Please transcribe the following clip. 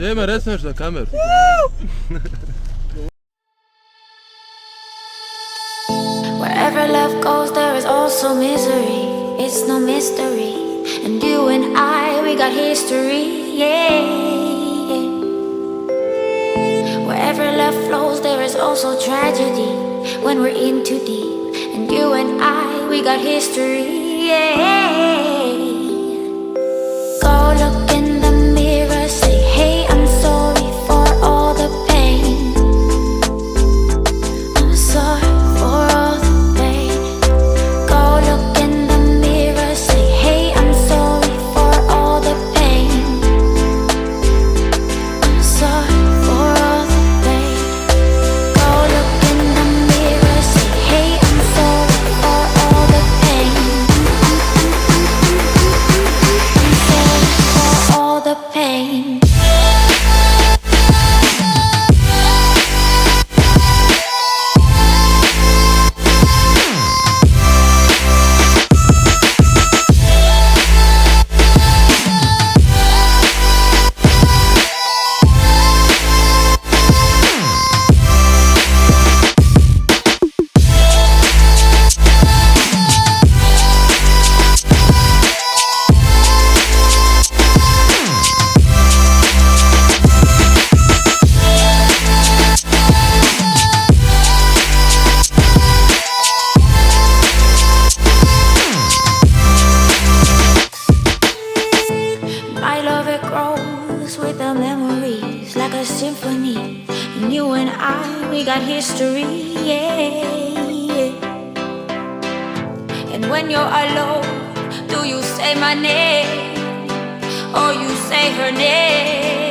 Nema, reci nešto na kameru. Wherever love goes, there is also misery. It's no mystery. And you and I, we got history, yeah. Wherever love flows, there is also tragedy when we're in too deep. And you and I, we got history, yeah. Go look in the mirror, say, hey, I'm sorry for all the pain. I'm sorry for all the pain. Go look in the mirror, say, hey, I'm sorry for all the pain. I'm sorry for all the pain. Go look in the mirror, say, hey, I'm sorry for all the pain. I'm sorry for all the pain. My love, it grows with the memories like a symphony. And you and I, we got history, yeah. And when you're alone, do you say my name or you say her name?